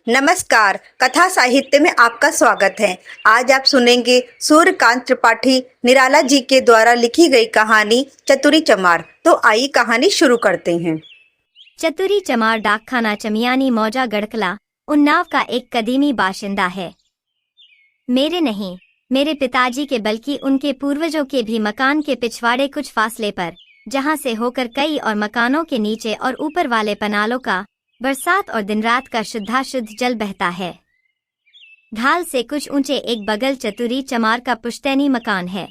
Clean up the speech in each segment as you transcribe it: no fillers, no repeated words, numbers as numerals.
नमस्कार। कथा साहित्य में आपका स्वागत है। आज आप सुनेंगे सूर्यकांत त्रिपाठी निराला जी के द्वारा लिखी गई कहानी चतुरी चमार। तो आइए कहानी शुरू करते हैं। चतुरी चमार डाकखाना चमियानी मौजा गढ़कला उन्नाव का एक कदीमी बाशिंदा है। मेरे नहीं, मेरे पिताजी के बल्कि उनके पूर्वजों के भी मकान के पिछवाड़े कुछ फासले पर, जहां से होकर कई और मकानों के नीचे और ऊपर वाले पनालों का बरसात और दिन रात का शुद्धाशुद्ध जल बहता है। ढाल से कुछ ऊंचे एक बगल चतुरी चमार का पुश्तैनी मकान है।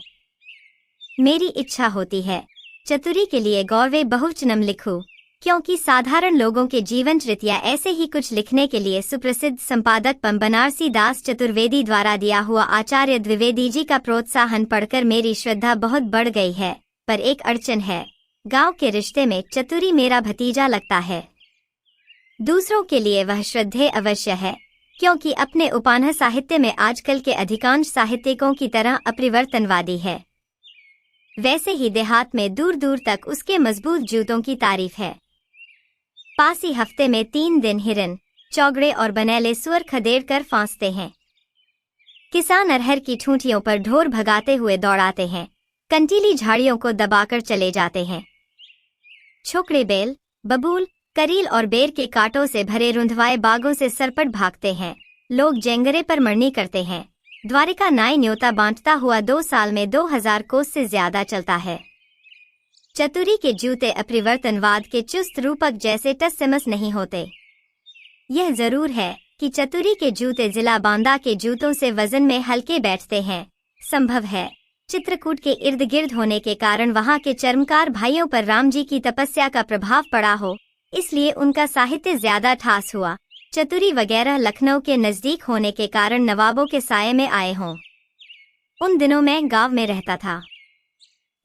मेरी इच्छा होती है चतुरी के लिए गौरवे बहुवचनम लिखूं, क्योंकि साधारण लोगों के जीवन चरित्र ऐसे ही कुछ लिखने के लिए सुप्रसिद्ध संपादक बनारसी दास चतुर्वेदी द्वारा दिया हुआ आचार्य द्विवेदी जी का प्रोत्साहन पढ़कर मेरी श्रद्धा बहुत बढ़ गई है। पर एक अड़चन है, गांव के रिश्ते में चतुरी मेरा भतीजा लगता है। दूसरों के लिए वह श्रद्धेय अवश्य है, क्योंकि अपने उपान्ह साहित्य में आजकल के अधिकांश साहित्यिकों की तरह अपरिवर्तनवादी है। वैसे ही देहात में दूर दूर तक उसके मजबूत जूतों की तारीफ है। पासी हफ्ते में 3 दिन हिरन, चौगड़े और बनेले सुअर खदेड़ कर फांसते हैं। किसान अरहर की ठूंठियों पर ढोर भगाते हुए दौड़ाते हैं, कंटीली झाड़ियों को दबाकर चले जाते हैं। छोकड़े बेल, बबूल, करील और बेर के कांटों से भरे रुंधवाए बागों से सरपट भागते हैं। लोग जेंगरे पर मरनी करते हैं। द्वारिका नाई न्योता बांटता हुआ 2 साल में 2000 कोस से ज्यादा चलता है। चतुरी के जूते अपरिवर्तनवाद के चुस्त रूपक जैसे टसमस नहीं होते। यह जरूर है कि चतुरी के जूते जिला बांदा के जूतों से वजन में हल्के बैठते हैं। संभव है चित्रकूट के इर्द गिर्द होने के कारण वहां के चर्मकार भाइयों पर राम जी की तपस्या का प्रभाव पड़ा हो, इसलिए उनका साहित्य ज्यादा ठास हुआ। चतुरी वगैरह लखनऊ के नजदीक होने के कारण नवाबों के साये में आए हों। उन दिनों मैं गांव में रहता था।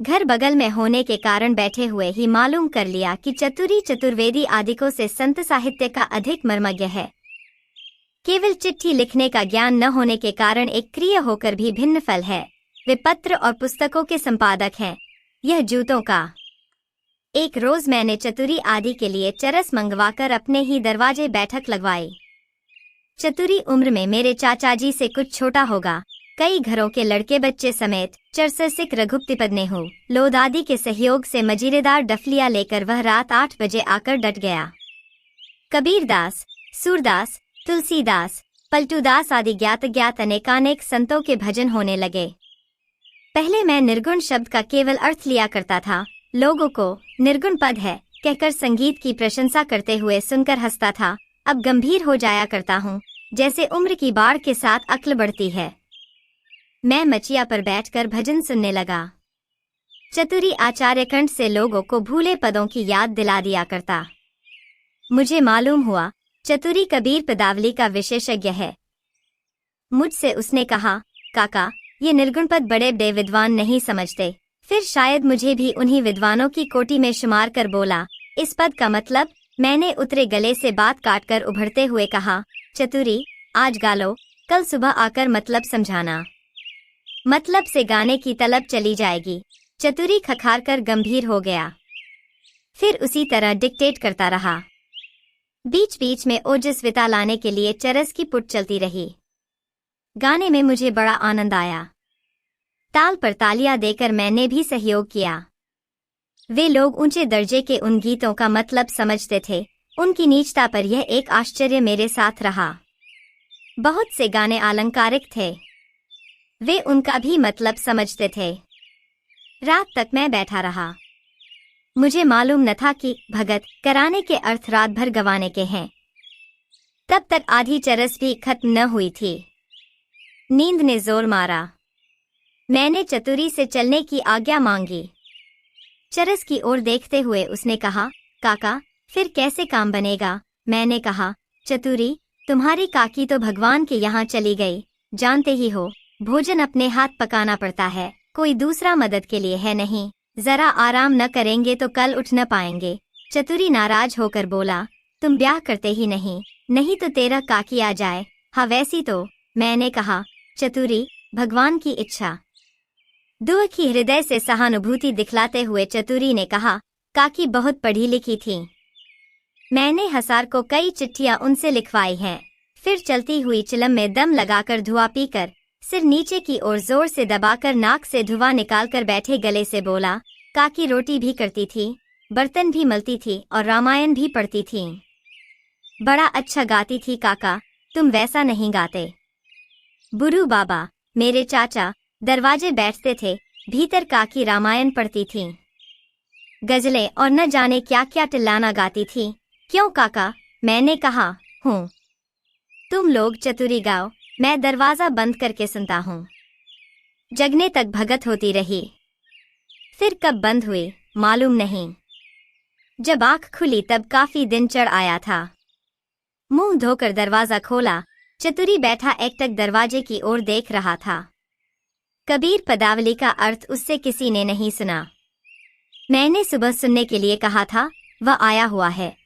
घर बगल में होने के कारण बैठे हुए ही मालूम कर लिया कि चतुरी चतुर्वेदी आदिकों से संत साहित्य का अधिक मर्मज्ञ है। केवल चिट्ठी लिखने का ज्ञान न होने के कारण एक क्रिय होकर भी भिन्न फल है। वे पत्र और पुस्तकों के संपादक हैं। यह जूतों का। एक रोज मैंने चतुरी आदि के लिए चरस मंगवाकर अपने ही दरवाजे बैठक लगवाई। चतुरी उम्र में मेरे चाचा जी से कुछ छोटा होगा। कई घरों के लड़के बच्चे समेत चरसिक रघुपतिपद हो लोद आदि के सहयोग से मजीरेदार डफलिया लेकर वह रात 8 बजे आकर डट गया। कबीरदास, सूरदास, तुलसीदास, पलटूदास आदि ज्ञात अनेकानेक संतों के भजन होने लगे। पहले मैं निर्गुण शब्द का केवल अर्थ लिया करता था। लोगों को निर्गुण पद है कहकर संगीत की प्रशंसा करते हुए सुनकर हंसता था। अब गंभीर हो जाया करता हूँ, जैसे उम्र की बाढ़ के साथ अक्ल बढ़ती है। मैं मचिया पर बैठकर भजन सुनने लगा। चतुरी आचार्य कंठ से लोगों को भूले पदों की याद दिला दिया करता। मुझे मालूम हुआ चतुरी कबीर पदावली का विशेषज्ञ है। मुझसे उसने कहा, काका, ये निर्गुण पद बड़े विद्वान नहीं समझते। फिर शायद मुझे भी उन्हीं विद्वानों की कोटि में शुमार कर बोला, इस पद का मतलब? मैंने उतरे गले से बात काटकर उभरते हुए कहा, चतुरी, आज गा लो, कल सुबह आकर मतलब समझाना। मतलब से गाने की तलब चली जाएगी। चतुरी खखार कर गंभीर हो गया। फिर उसी तरह डिक्टेट करता रहा। बीच बीच में ओजस्विता लाने के लिए चरस की पुट चलती रही। गाने में मुझे बड़ा आनंद आया। ताल पर तालियां देकर मैंने भी सहयोग किया। वे लोग ऊंचे दर्जे के उन गीतों का मतलब समझते थे। उनकी नीचता पर यह एक आश्चर्य मेरे साथ रहा। बहुत से गाने अलंकारिक थे। वे उनका भी मतलब समझते थे। रात तक मैं बैठा रहा। मुझे मालूम न था कि भगत कराने के अर्थ रात भर गवाने के हैं। तब तक आधी चरस भी खत्म न हुई थी। नींद ने जोर मारा। मैंने चतुरी से चलने की आज्ञा मांगी। चरस की ओर देखते हुए उसने कहा, काका, फिर कैसे काम बनेगा? मैंने कहा, चतुरी, तुम्हारी काकी तो भगवान के यहाँ चली गई। जानते ही हो, भोजन अपने हाथ पकाना पड़ता है। कोई दूसरा मदद के लिए है नहीं। जरा आराम न करेंगे तो कल उठ न पाएंगे। चतुरी नाराज होकर बोला, तुम ब्याह करते ही नहीं, नहीं तो तेरा काकी आ जाए। हाँ वैसी तो। मैंने कहा, चतुरी, भगवान की इच्छा। दुखी हृदय से सहानुभूति दिखलाते हुए चतुरी ने कहा, काकी बहुत पढ़ी लिखी थी। मैंने हसार को कई चिट्ठियां उनसे लिखवाई हैं। फिर चलती हुई चिलम में दम लगाकर धुआं पीकर सिर नीचे की ओर जोर से दबाकर नाक से धुआं निकालकर बैठे गले से बोला, काकी रोटी भी करती थी, बर्तन भी मलती थी और रामायण भी पढ़ती थी। बड़ा अच्छा गाती थी काका, तुम वैसा नहीं गाते। बुरू बाबा, मेरे चाचा, दरवाजे बैठते थे, भीतर काकी रामायण पढ़ती थी, गजलें और न जाने क्या क्या टिल्लाना गाती थी। क्यों काका? मैंने कहा, हूँ। तुम लोग चतुरी गाओ, मैं दरवाजा बंद करके सुनता हूँ। जगने तक भगत होती रही। फिर कब बंद हुई मालूम नहीं। जब आंख खुली तब काफी दिन चढ़ आया था। मुंह धोकर दरवाजा खोला, चतुरी बैठा एकटक दरवाजे की ओर देख रहा था। कबीर पदावली का अर्थ उससे किसी ने नहीं सुना। मैंने सुबह सुनने के लिए कहा था, वह आया हुआ है।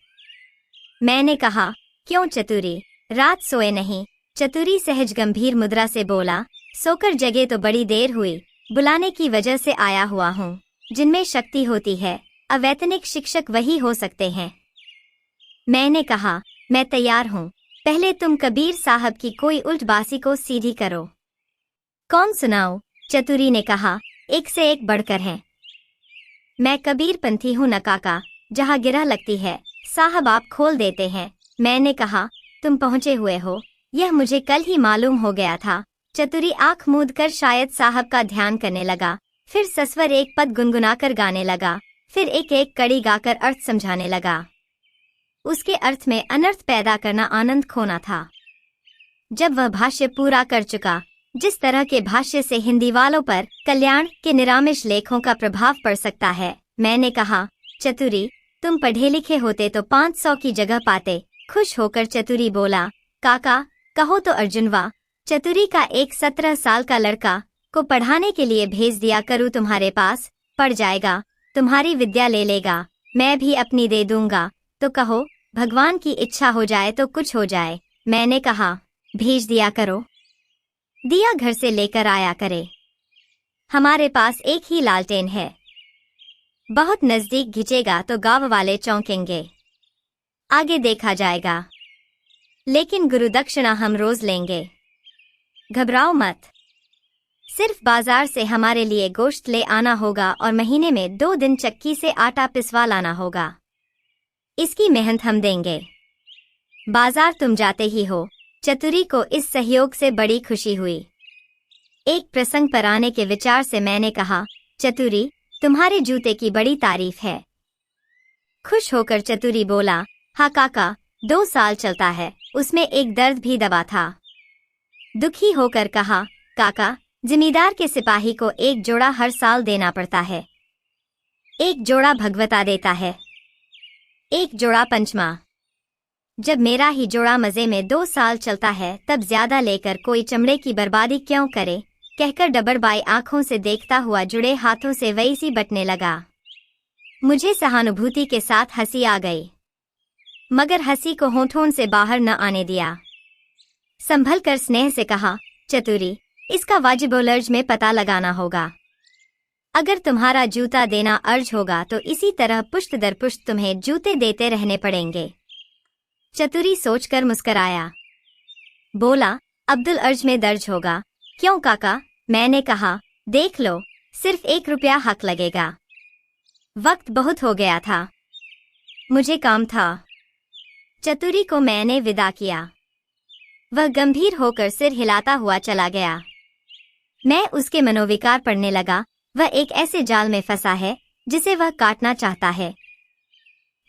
मैंने कहा, क्यों चतुरी, रात सोए नहीं? चतुरी सहज गंभीर मुद्रा से बोला, सोकर जगे तो बड़ी देर हुई, बुलाने की वजह से आया हुआ हूँ। जिनमें शक्ति होती है, अवैतनिक शिक्षक वही हो सकते हैं। मैंने कहा, मैं तैयार हूँ, पहले तुम कबीर साहब की कोई उल्ट बासी को सीधी करो। कौन सुनाओ? चतुरी ने कहा, एक से एक बढ़कर हैं। मैं कबीर पंथी हूँ न काका, जहाँ गिरह लगती है साहब आप खोल देते हैं। मैंने कहा, तुम पहुँचे हुए हो, यह मुझे कल ही मालूम हो गया था। चतुरी आंख मूंद कर शायद साहब का ध्यान करने लगा, फिर सस्वर एक पद गुनगुनाकर गाने लगा, फिर एक एक कड़ी गाकर अर्थ समझाने लगा। उसके अर्थ में अनर्थ पैदा करना आनंद खोना था। जब वह भाष्य पूरा कर चुका, जिस तरह के भाष्य से हिंदी वालों पर कल्याण के निरामिष लेखों का प्रभाव पड़ सकता है, मैंने कहा, चतुरी तुम पढ़े लिखे होते तो 500 की जगह पाते। खुश होकर चतुरी बोला, काका कहो तो अर्जुनवा, चतुरी का एक 17 साल का लड़का को पढ़ाने के लिए भेज दिया करूँ तुम्हारे पास, पढ़ जाएगा, तुम्हारी विद्या ले लेगा, मैं भी अपनी दे दूंगा, तो कहो भगवान की इच्छा हो जाए तो कुछ हो जाए। मैंने कहा, भेज दिया करो, दिया घर से लेकर आया करे। हमारे पास एक ही लालटेन है, बहुत नजदीक घिंचेगा तो गांव वाले चौंकेंगे, आगे देखा जाएगा, लेकिन गुरु दक्षिणा हम रोज लेंगे, घबराओ मत। सिर्फ बाजार से हमारे लिए गोश्त ले आना होगा और महीने में 2 दिन चक्की से आटा पिसवा लाना होगा, इसकी मेहनत हम देंगे। बाजार तुम जाते ही हो। चतुरी को इस सहयोग से बड़ी खुशी हुई। एक प्रसंग पर आने के विचार से मैंने कहा, चतुरी तुम्हारे जूते की बड़ी तारीफ है। खुश होकर चतुरी बोला, हाँ काका, 2 साल चलता है, उसमें एक दर्द भी दबा था। दुखी होकर कहा, काका जिमीदार के सिपाही को एक जोड़ा हर साल देना पड़ता है, एक जोड़ा भगवता देता है, एक जोड़ा पंचमा। जब मेरा ही जोड़ा मजे में 2 साल चलता है, तब ज्यादा लेकर कोई चमड़े की बर्बादी क्यों करे, कहकर डबरबाई आंखों से देखता हुआ जुड़े हाथों से वैसी बटने लगा। मुझे सहानुभूति के साथ हंसी आ गई, मगर हंसी को होठों से बाहर न आने दिया। संभल कर स्नेह से कहा, चतुरी इसका वाजिबुल अर्ज में पता लगाना होगा। अगर तुम्हारा जूता देना अर्ज होगा तो इसी तरह पुष्ट दर पुष्ट तुम्हें जूते देते रहने पड़ेंगे। चतुरी सोचकर मुस्कराया, बोला, अब्दुल अर्ज में दर्ज होगा। क्यों काका? मैंने कहा, देख लो, सिर्फ 1 रुपया हक लगेगा। वक्त बहुत हो गया था, मुझे काम था। चतुरी को मैंने विदा किया। वह गंभीर होकर सिर हिलाता हुआ चला गया। मैं उसके मनोविकार पढ़ने लगा। वह एक ऐसे जाल में फंसा है जिसे वह काटना चाहता है।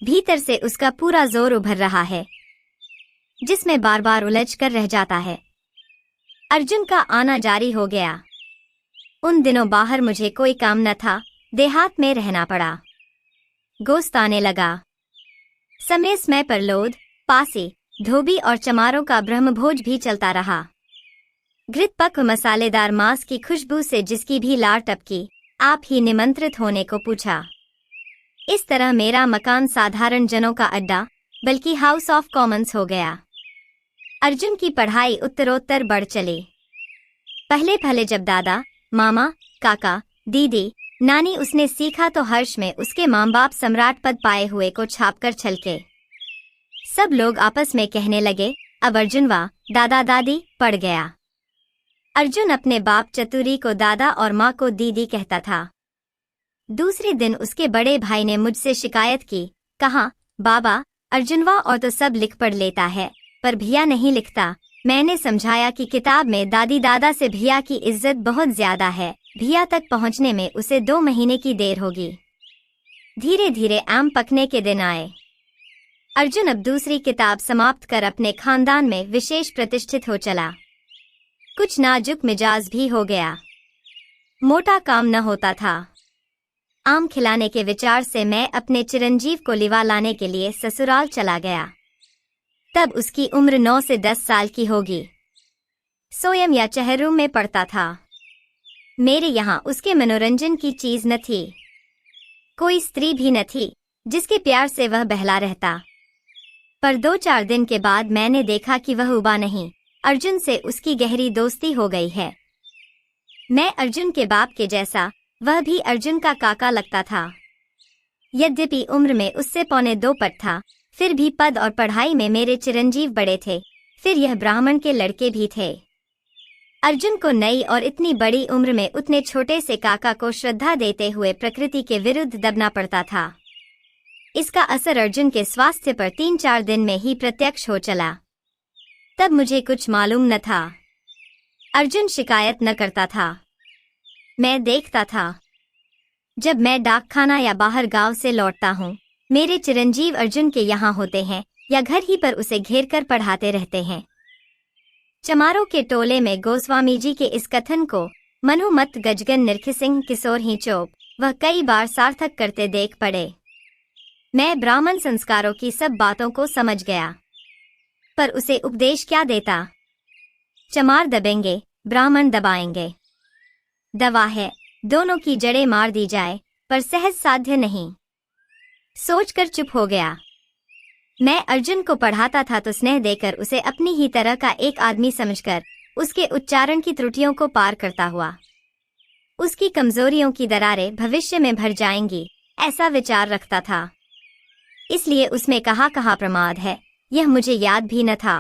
भीतर से उसका पूरा जोर उभर रहा है, जिसमें बार बार उलझ कर रह जाता है। अर्जुन का आना जारी हो गया। उन दिनों बाहर मुझे कोई काम न था, देहात में रहना पड़ा। गोश्त आने लगा। समय समय पर लोद, पासी, धोबी और चमारों का ब्रह्मभोज भी चलता रहा। घृत पक मसालेदार मांस की खुशबू से जिसकी भी लार टपकी, आप ही निमंत्रित होने को पूछा। इस तरह मेरा मकान साधारण जनों का अड्डा बल्कि हाउस ऑफ कॉमन्स हो गया। अर्जुन की पढ़ाई उत्तरोत्तर बढ़ चली। पहले पहले जब दादा, मामा, काका, दीदी, नानी उसने सीखा तो हर्ष में उसके माँ बाप सम्राट पद पाए हुए को छापकर छलके। सब लोग आपस में कहने लगे, अब अर्जुनवा दादा दादी पड़ गया। अर्जुन अपने बाप चतुरी को दादा और माँ को दीदी कहता था। दूसरे दिन उसके बड़े भाई ने मुझसे शिकायत की, कहा, बाबा अर्जुनवा और तो सब लिख पढ़ लेता है पर भैया नहीं लिखता। मैंने समझाया कि किताब में दादी दादा से भैया की इज्जत बहुत ज्यादा है, भैया तक पहुंचने में उसे 2 महीने की देर होगी। धीरे धीरे आम पकने के दिन आए। अर्जुन अब दूसरी किताब समाप्त कर अपने खानदान में विशेष प्रतिष्ठित हो चला। कुछ नाजुक मिजाज भी हो गया। मोटा काम न होता था। आम खिलाने के विचार से मैं अपने चिरंजीव को लिवा लाने के लिए ससुराल चला गया। तब उसकी उम्र 9 से 10 साल की होगी। सोयम या चहरूम में पड़ता था। मेरे यहाँ उसके मनोरंजन की चीज न थी। कोई स्त्री भी न थी जिसके प्यार से वह बहला रहता। पर 2-4 दिन के बाद मैंने देखा कि वह उबा नहीं, अर्जुन से उसकी गहरी दोस्ती हो गई है। मैं अर्जुन के बाप के जैसा, वह भी अर्जुन का काका लगता था। यद्यपि उम्र में उससे 1.25 पट था, फिर भी पद और पढ़ाई में मेरे चिरंजीव बड़े थे। फिर यह ब्राह्मण के लड़के भी थे। अर्जुन को नई और इतनी बड़ी उम्र में उतने छोटे से काका को श्रद्धा देते हुए प्रकृति के विरुद्ध दबना पड़ता था। इसका असर अर्जुन के स्वास्थ्य पर 3-4 दिन में ही प्रत्यक्ष हो चला। तब मुझे कुछ मालूम न था। अर्जुन शिकायत न करता था, मैं देखता था। जब मैं डाकखाना या बाहर गांव से लौटता हूँ, मेरे चिरंजीव अर्जुन के यहाँ होते हैं या घर ही पर उसे घेर कर पढ़ाते रहते हैं। चमारों के टोले में गोस्वामी जी के इस कथन को मनुमत गजगन निरखिसिंह किशोर ही चोप वह कई बार सार्थक करते देख पड़े। मैं ब्राह्मण संस्कारों की सब बातों को समझ गया, पर उसे उपदेश क्या देता। चमार दबेंगे, ब्राह्मण दबाएंगे। दवा है, दोनों की जड़ें मार दी जाए, पर सहज साध्य नहीं। सोचकर चुप हो गया। मैं अर्जुन को पढ़ाता था तो स्नेह देकर उसे अपनी ही तरह का एक आदमी समझकर उसके उच्चारण की त्रुटियों को पार करता हुआ। उसकी कमजोरियों की दरारें भविष्य में भर जाएंगी, ऐसा विचार रखता था। इसलिए उसमें कहाँ प्रमाद है, यह मुझे याद भी न था।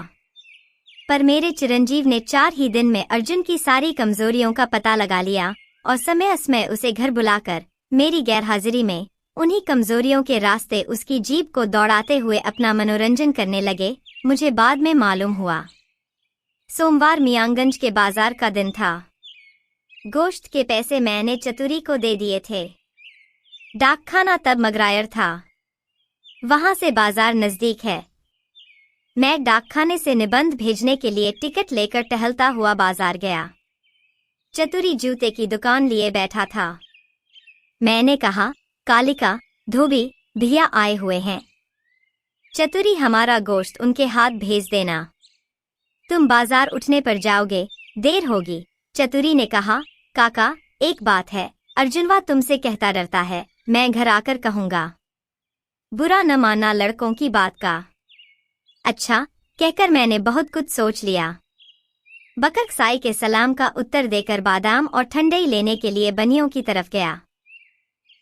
पर मेरे चिरंजीव ने 4 ही दिन में अर्जुन की सारी कमजोरियों का पता लगा लिया और समय असमय उसे घर बुलाकर मेरी गैरहाजिरी में उन्हीं कमजोरियों के रास्ते उसकी जीभ को दौड़ाते हुए अपना मनोरंजन करने लगे। मुझे बाद में मालूम हुआ। सोमवार मियांगंज के बाजार का दिन था। गोश्त के पैसे मैंने चतुरी को दे दिए थे। डाकखाना तब मगरायर था। वहां से बाजार नजदीक है। मैं डाकखाने से निबंध भेजने के लिए टिकट लेकर टहलता हुआ बाजार गया। चतुरी जूते की दुकान लिए बैठा था। मैंने कहा, कालिका, धोबी भैया आए हुए हैं। चतुरी, हमारा गोश्त उनके हाथ भेज देना। तुम बाजार उठने पर जाओगे, देर होगी। चतुरी ने कहा, काका एक बात है, अर्जुनवा तुमसे कहता डरता है, मैं घर आकर कहूंगा। बुरा न मानना लड़कों की बात का। अच्छा, कहकर मैंने बहुत कुछ सोच लिया। बकरक साई के सलाम का उत्तर देकर बादाम और ठंडई लेने के लिए बनियों की तरफ गया।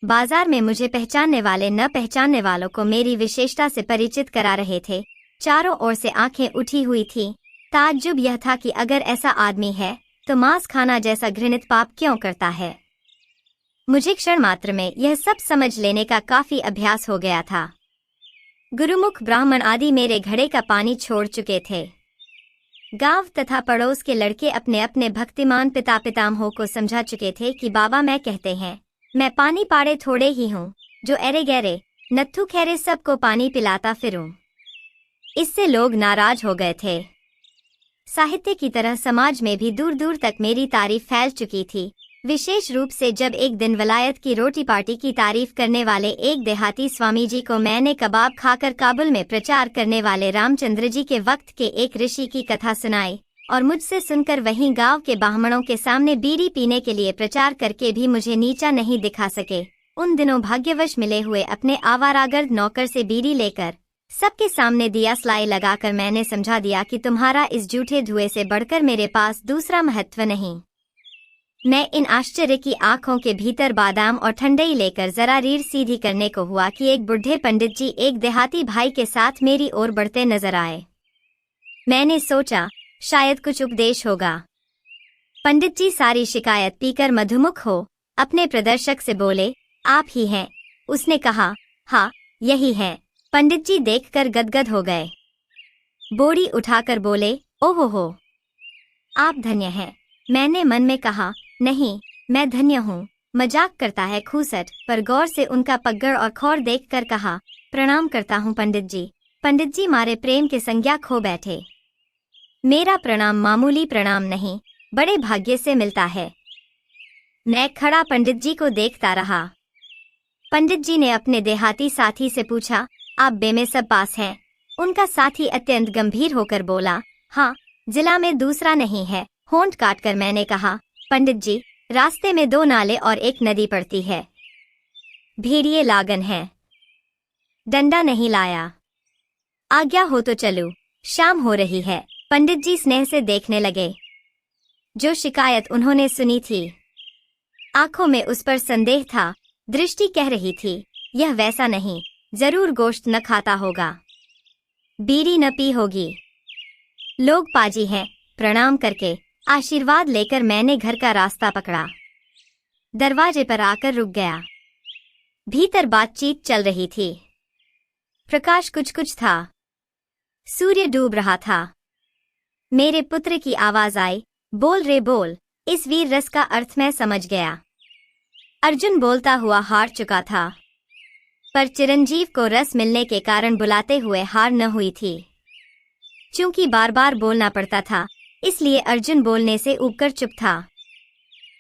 बाजार में मुझे पहचानने वाले न पहचानने वालों को मेरी विशेषता से परिचित करा रहे थे। चारों ओर से आंखें उठी हुई थीं। ताज्जुब यह था कि अगर ऐसा आदमी है तो मांस खाना जैसा घृणित पाप क्यों करता है। मुझे क्षण मात्र में यह सब समझ लेने का काफी अभ्यास हो गया था। गुरुमुख ब्राह्मण आदि मेरे घड़े का पानी छोड़ चुके थे। गांव तथा पड़ोस के लड़के अपने अपने भक्तिमान पिता पितामहों को समझा चुके थे कि बाबा मैं कहते हैं, मैं पानी पाड़े थोड़े ही हूँ जो एरे गहरे नत्थु खैरे सबको पानी पिलाता फिरूं। इससे लोग नाराज हो गए थे। साहित्य की तरह समाज में भी दूर दूर तक मेरी तारीफ फैल चुकी थी, विशेष रूप से जब एक दिन वलायत की रोटी पार्टी की तारीफ करने वाले एक देहाती स्वामी जी को मैंने कबाब खाकर काबुल में प्रचार करने वाले रामचंद्र जी के वक्त के एक ऋषि की कथा सुनाई और मुझसे सुनकर वहीं गांव के ब्राह्मणों के सामने बीड़ी पीने के लिए प्रचार करके भी मुझे नीचा नहीं दिखा सके। उन दिनों भाग्यवश मिले हुए अपने आवारागर्द नौकर से बीड़ी लेकर सबके सामने दिया स्लाई लगाकर मैंने समझा दिया कि तुम्हारा इस जूठे धुएं से बढ़कर मेरे पास दूसरा महत्व नहीं। मैं इन आश्चर्य की आंखों के भीतर बादाम और ठंडई लेकर जरा रीढ़ सीधी करने को हुआ कि एक बुढ़े पंडित जी एक देहाती भाई के साथ मेरी ओर बढ़ते नजर आए। मैंने सोचा शायद कुछ उपदेश होगा। पंडित जी सारी शिकायत पीकर मधुमुख हो अपने प्रदर्शक से बोले, आप ही हैं। उसने कहा, हाँ यही है। पंडित जी देखकर गदगद हो गए। बोरी उठाकर बोले, ओहो हो, आप धन्य हैं। मैंने मन में कहा, नहीं मैं धन्य हूँ, मजाक करता है खूसट, पर गौर से उनका पगड़ और खौर देखकर कहा, प्रणाम करता हूँ पंडित जी। पंडित जी मारे प्रेम के संज्ञा खो बैठे। मेरा प्रणाम मामूली प्रणाम नहीं, बड़े भाग्य से मिलता है। मैं खड़ा पंडित जी को देखता रहा। पंडित जी ने अपने देहाती साथी से पूछा, आप बेमे सब पास हैं? उनका साथी अत्यंत गंभीर होकर बोला, हाँ जिला में दूसरा नहीं है। होंठ काटकर मैंने कहा, पंडित जी रास्ते में 2 नाले और एक नदी पड़ती है। भेड़िए लागन है, डंडा नहीं लाया, आज्ञा हो तो चलूं, शाम हो रही है। पंडित जी स्नेह से देखने लगे। जो शिकायत उन्होंने सुनी थी, आंखों में उस पर संदेह था, दृष्टि कह रही थी यह वैसा नहीं, जरूर गोश्त न खाता होगा, बीड़ी न पी होगी। लोग पाजी हैं। प्रणाम करके आशीर्वाद लेकर मैंने घर का रास्ता पकड़ा। दरवाजे पर आकर रुक गया। भीतर बातचीत चल रही थी। प्रकाश कुछ कुछ था। सूर्य डूब रहा था। मेरे पुत्र की आवाज आई, बोल रे बोल। इस वीर रस का अर्थ मैं समझ गया। अर्जुन बोलता हुआ हार चुका था, पर चिरंजीव को रस मिलने के कारण बुलाते हुए हार न हुई थी। चूंकि बार बार बोलना पड़ता था, इसलिए अर्जुन बोलने से ऊबकर चुप था।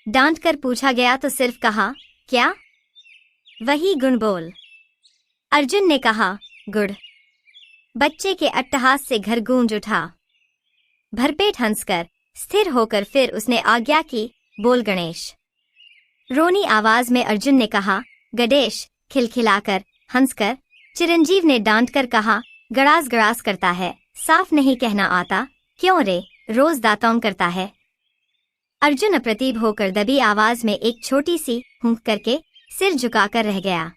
डांट कर पूछा गया तो सिर्फ कहा, क्या? वही गुण बोल। अर्जुन ने कहा, गुड़। बच्चे के अट्टहास से घर गूंज उठा। भरपेट हंसकर स्थिर होकर फिर उसने आज्ञा की, बोल गणेश। रोनी आवाज में अर्जुन ने कहा, गणेश। खिलखिलाकर हंसकर चिरंजीव ने डांटकर कहा, गड़ास गड़ास करता है, साफ नहीं कहना आता। क्यों रे, रोज दातौंग करता है। अर्जुन अप्रतिभ होकर दबी आवाज में एक छोटी सी हुंक करके सिर झुकाकर रह गया।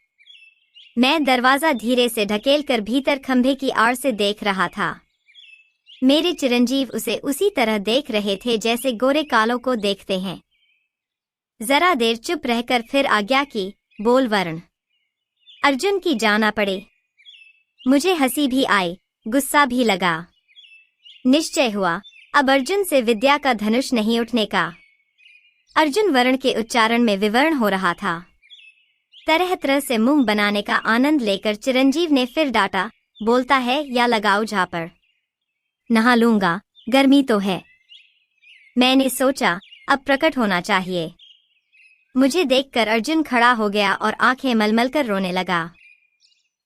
मैं दरवाजा धीरे से ढकेलकर भीतर खंभे की आड़ से देख रहा था। मेरे चिरंजीव उसे उसी तरह देख रहे थे जैसे गोरे कालों को देखते हैं। जरा देर चुप रहकर फिर आज्ञा की, बोल वर्ण। अर्जुन की जाना पड़े। मुझे हंसी भी आई, गुस्सा भी लगा। निश्चय हुआ, अब अर्जुन से विद्या का धनुष नहीं उठने का। अर्जुन वर्ण के उच्चारण में विवर्ण हो रहा था। तरह तरह से मुंह बनाने का आनंद लेकर चिरंजीव ने फिर डांटा, बोलता है या लगाओ झापड़। नहा लूंगा, गर्मी तो है। मैंने सोचा अब प्रकट होना चाहिए। मुझे देखकर अर्जुन खड़ा हो गया और आंखें मलमल कर रोने लगा।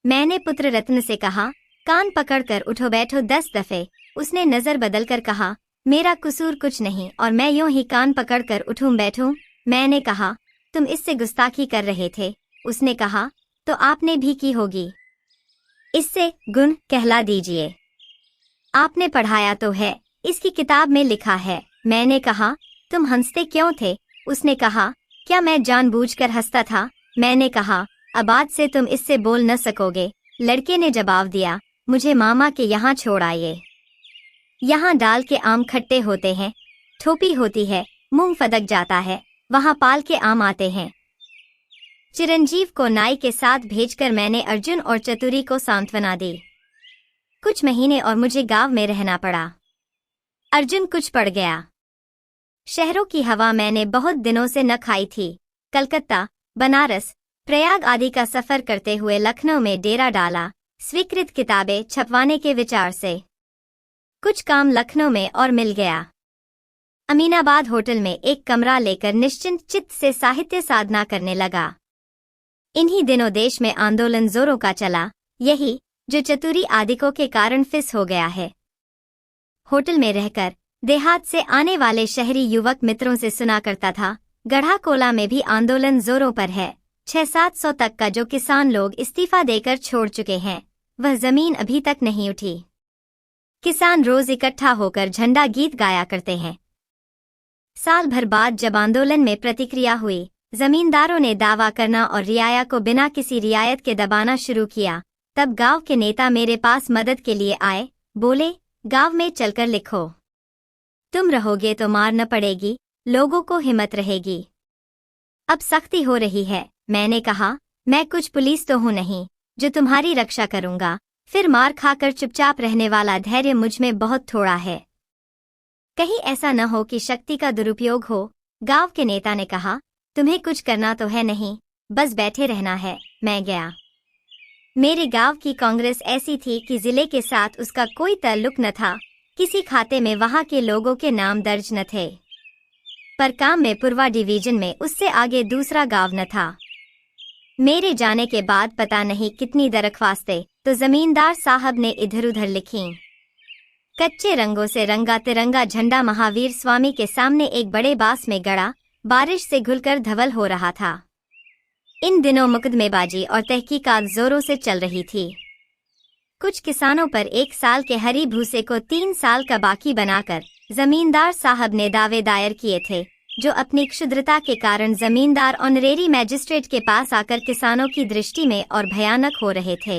मैंने पुत्र रत्न से कहा, कान पकड़कर उठो बैठो 10 दफे। उसने नजर बदलकर कहा, मेरा कसूर कुछ नहीं और मैं यूं ही कान पकड़कर उठूं बैठूं। मैंने कहा, तुम इससे गुस्ताखी कर रहे थे। उसने कहा, तो आपने भी की होगी। इससे गुण कहला दीजिए। आपने पढ़ाया तो है, इसकी किताब में लिखा है। मैंने कहा, तुम हंसते क्यों थे? उसने कहा, क्या मैं जानबूझकर हंसता था? मैंने कहा, अब आज से तुम इससे बोल न सकोगे। लड़के ने जवाब दिया, मुझे मामा के यहाँ छोड़ आइए। यहाँ डाल के आम खट्टे होते हैं, ठोपी होती है, मुंह फदक जाता है, वहाँ पाल के आम आते हैं। चिरंजीव को नाई के साथ भेजकर मैंने अर्जुन और चतुरी को सांत्वना दी। कुछ महीने और मुझे गांव में रहना पड़ा। अर्जुन कुछ पड़ गया। शहरों की हवा मैंने बहुत दिनों से न खाई थी। कलकत्ता, बनारस, प्रयाग आदि का सफर करते हुए लखनऊ में डेरा डाला, स्वीकृत किताबें छपवाने के विचार से। कुछ काम लखनऊ में और मिल गया। अमीनाबाद होटल में एक कमरा लेकर निश्चिंत चित्त से साहित्य साधना करने लगा। इन्हीं दिनों देश में आंदोलन जोरों का चला, यही जो चतुरी आदिकों के कारण फिस हो गया है। होटल में रहकर देहात से आने वाले शहरी युवक मित्रों से सुना करता था, गढ़ा कोला में भी आंदोलन जोरों पर है। 600-700 तक का जो किसान लोग इस्तीफा देकर छोड़ चुके हैं, वह जमीन अभी तक नहीं उठी। किसान रोज इकट्ठा होकर झंडा गीत गाया करते हैं। साल भर बाद जब आंदोलन में प्रतिक्रिया हुई, जमींदारों ने दावा करना और रियाया को बिना किसी रियायत के दबाना शुरू किया। तब गांव के नेता मेरे पास मदद के लिए आए। बोले, गांव में चलकर लिखो। तुम रहोगे तो मार न पड़ेगी, लोगों को हिम्मत रहेगी। अब सख्ती हो रही है। मैंने कहा, मैं कुछ पुलिस तो हूं नहीं जो तुम्हारी रक्षा करूंगा। फिर मार खाकर चुपचाप रहने वाला धैर्य मुझ में बहुत थोड़ा है। कहीं ऐसा न हो कि शक्ति का दुरुपयोग हो। गांव के नेता ने कहा, तुम्हें कुछ करना तो है नहीं, बस बैठे रहना है। मैं गया। मेरे गांव की कांग्रेस ऐसी थी कि जिले के साथ उसका कोई ताल्लुक न था। किसी खाते में वहां के लोगों के नाम दर्ज न थे। पर काम में पूर्वा डिवीजन में उससे आगे दूसरा गांव न था। मेरे जाने के बाद पता नहीं कितनी दरख्वास्तें तो जमींदार साहब ने इधर उधर लिखीं। कच्चे रंगों से रंगा तिरंगा झंडा महावीर स्वामी के सामने एक बड़े बास में गड़ा बारिश से घुलकर धवल हो रहा था। इन दिनों मुकदमेबाजी और तहकीकात जोरों से चल रही थी। कुछ किसानों पर 1 साल के हरी भूसे को 3 साल का बाकी बनाकर जमींदार साहब ने दावे दायर किए थे, जो अपनी क्षुद्रता के कारण जमींदार ऑनरेरी मैजिस्ट्रेट के पास आकर किसानों की दृष्टि में और भयानक हो रहे थे।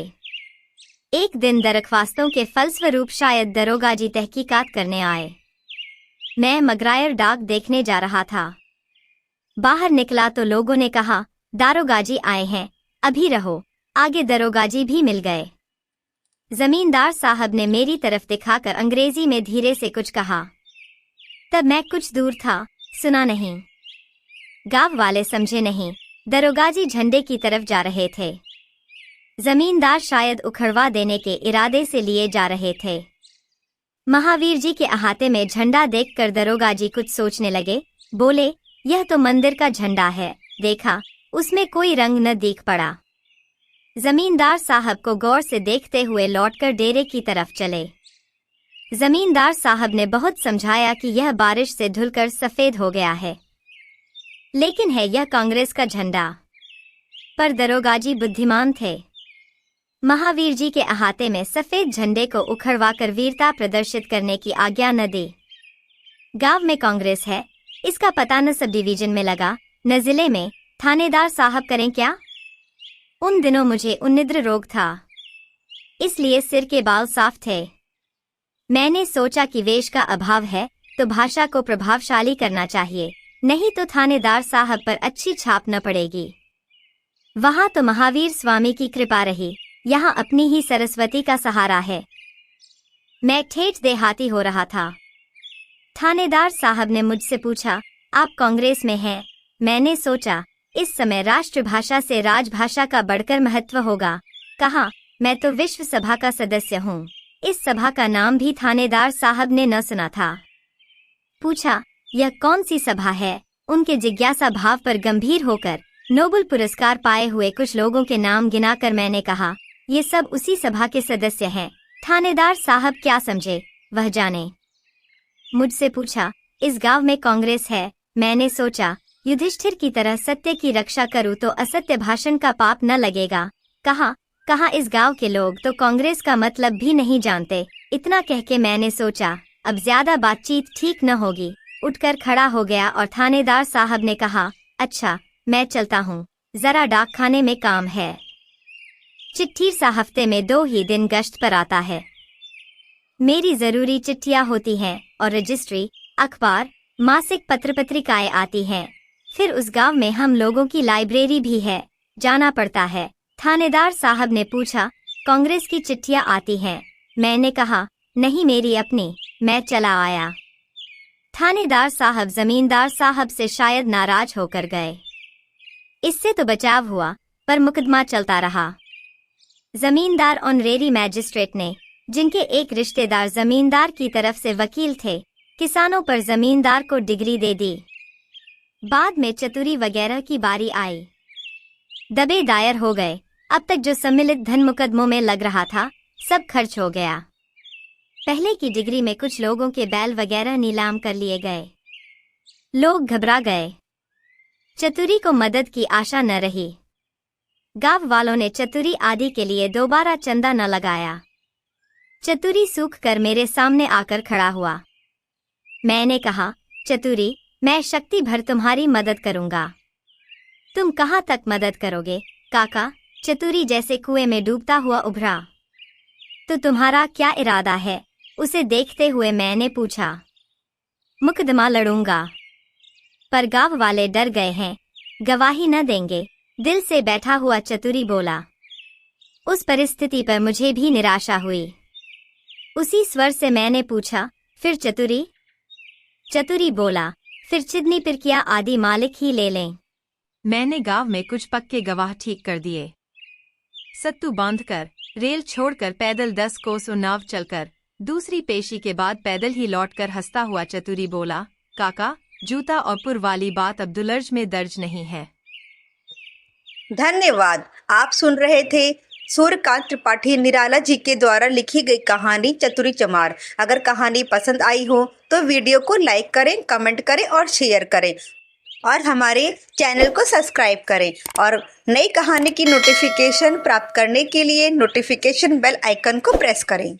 एक दिन दरख्वास्तों के फलस्वरूप शायद दरोगा जी तहकीकात करने आए। मैं मगरायर डाक देखने जा रहा था। बाहर निकला तो लोगों ने कहा, दारोगा जी आए हैं, अभी रहो। आगे दरोगा जी भी मिल गए। जमींदार साहब ने मेरी तरफ दिखाकर अंग्रेजी में धीरे से कुछ कहा। तब मैं कुछ दूर था, सुना नहीं। गांव वाले समझे नहीं। दरोगा जी झंडे की तरफ जा रहे थे। जमींदार शायद उखड़वा देने के इरादे से लिए जा रहे थे। महावीर जी के अहाते में झंडा देखकर दरोगा जी कुछ सोचने लगे। बोले, यह तो मंदिर का झंडा है। देखा, उसमें कोई रंग न दिख पड़ा। जमींदार साहब को गौर से देखते हुए लौटकर डेरे की तरफ चले। जमींदार साहब ने बहुत समझाया कि यह बारिश से धुलकर सफेद हो गया है, लेकिन है यह कांग्रेस का झंडा। पर दरोगा जी बुद्धिमान थे। महावीर जी के अहाते में सफेद झंडे को उखड़वाकर वीरता प्रदर्शित करने की आज्ञा न दी। गांव में कांग्रेस है, इसका पता न सब डिवीजन में लगा, न जिले में। थानेदार साहब करें क्या? उन दिनों मुझे उन्निद्र रोग था, इसलिए सिर के बाल साफ थे। मैंने सोचा कि वेश का अभाव है तो भाषा को प्रभावशाली करना चाहिए, नहीं तो थानेदार साहब पर अच्छी छाप न पड़ेगी। वहां तो महावीर स्वामी की कृपा रही, यहाँ अपनी ही सरस्वती का सहारा है। मैं ठेठ देहाती हो रहा था। थानेदार साहब ने मुझसे पूछा, आप कांग्रेस में हैं? मैंने सोचा इस समय राष्ट्रभाषा से राजभाषा का बढ़कर महत्व होगा। कहा, मैं तो विश्व सभा का सदस्य हूँ। इस सभा का नाम भी थानेदार साहब ने न सुना था। पूछा, यह कौन सी सभा है? उनके जिज्ञासा भाव पर गंभीर होकर नोबेल पुरस्कार पाए हुए कुछ लोगों के नाम गिनाकर मैंने कहा, ये सब उसी सभा के सदस्य हैं। थानेदार साहब क्या समझे, वह जाने। मुझसे पूछा, इस गांव में कांग्रेस है? मैंने सोचा, युधिष्ठिर की तरह सत्य की रक्षा करूं तो असत्य भाषण का पाप न लगेगा। कहा इस गांव के लोग तो कांग्रेस का मतलब भी नहीं जानते। इतना कह के मैंने सोचा, अब ज्यादा बातचीत ठीक न होगी। उठकर खड़ा हो गया और थानेदार साहब ने कहा, अच्छा मैं चलता हूँ, जरा डाकखाने में काम है। चिट्ठी सा हफ्ते में 2 ही दिन गश्त पर आता है। मेरी जरूरी चिट्ठियाँ होती हैं और रजिस्ट्री, अखबार, मासिक पत्र पत्रिकाएं आती हैं। फिर उस गांव में हम लोगों की लाइब्रेरी भी है, जाना पड़ता है। थानेदार साहब ने पूछा, कांग्रेस की चिट्ठियां आती हैं? मैंने कहा, नहीं मेरी अपनी। मैं चला आया। थानेदार साहब जमींदार साहब से शायद नाराज होकर गए। इससे तो बचाव हुआ, पर मुकदमा चलता रहा। जमींदार ऑनरेरी मैजिस्ट्रेट ने, जिनके एक रिश्तेदार जमींदार की तरफ से वकील थे, किसानों पर जमींदार को डिग्री दे दी। बाद में चतुरी वगैरह की बारी आई। दबे दायर हो गए। अब तक जो सम्मिलित धन मुकदमों में लग रहा था, सब खर्च हो गया। पहले की डिग्री में कुछ लोगों के बैल वगैरह नीलाम कर लिए गए। लोग घबरा गए। चतुरी को मदद की आशा न रही। गांव वालों ने चतुरी आदि के लिए दोबारा चंदा न लगाया। चतुरी सूख कर मेरे सामने आकर खड़ा हुआ। मैंने कहा, चतुरी, मैं शक्ति भर तुम्हारी मदद करूंगा। तुम कहाँ तक मदद करोगे काका? चतुरी जैसे कुएं में डूबता हुआ उभरा। तो तुम्हारा क्या इरादा है? उसे देखते हुए मैंने पूछा, मुकदमा लड़ूंगा। पर गांव वाले डर गए हैं, गवाही न देंगे, दिल से बैठा हुआ चतुरी बोला। उस परिस्थिति पर मुझे भी निराशा हुई। उसी स्वर से मैंने पूछा, फिर चतुरी? चतुरी बोला, फिर चिदनी पिरकिया आदि मालिक ही ले लें। मैंने गांव में कुछ पक्के गवाह ठीक कर दिए। सत्तू बांधकर, रेल छोड़कर पैदल 10 कोस उन्नाव चलकर, दूसरी पेशी के बाद पैदल ही लौटकर हंसता हुआ चतुरी बोला, काका, जूता और पुर वाली बात अब दुलर्ज में दर्ज नहीं है। धन्यवाद। आप सुन रहे थे सूर्यकांत त्रिपाठी निराला जी के द्वारा लिखी गई कहानी चतुरी चमार। अगर कहानी पसंद आई हो तो वीडियो को लाइक करें, कमेंट करें और शेयर करें और हमारे चैनल को सब्सक्राइब करें और नई कहानी की नोटिफिकेशन प्राप्त करने के लिए नोटिफिकेशन बेल आइकन को प्रेस करें।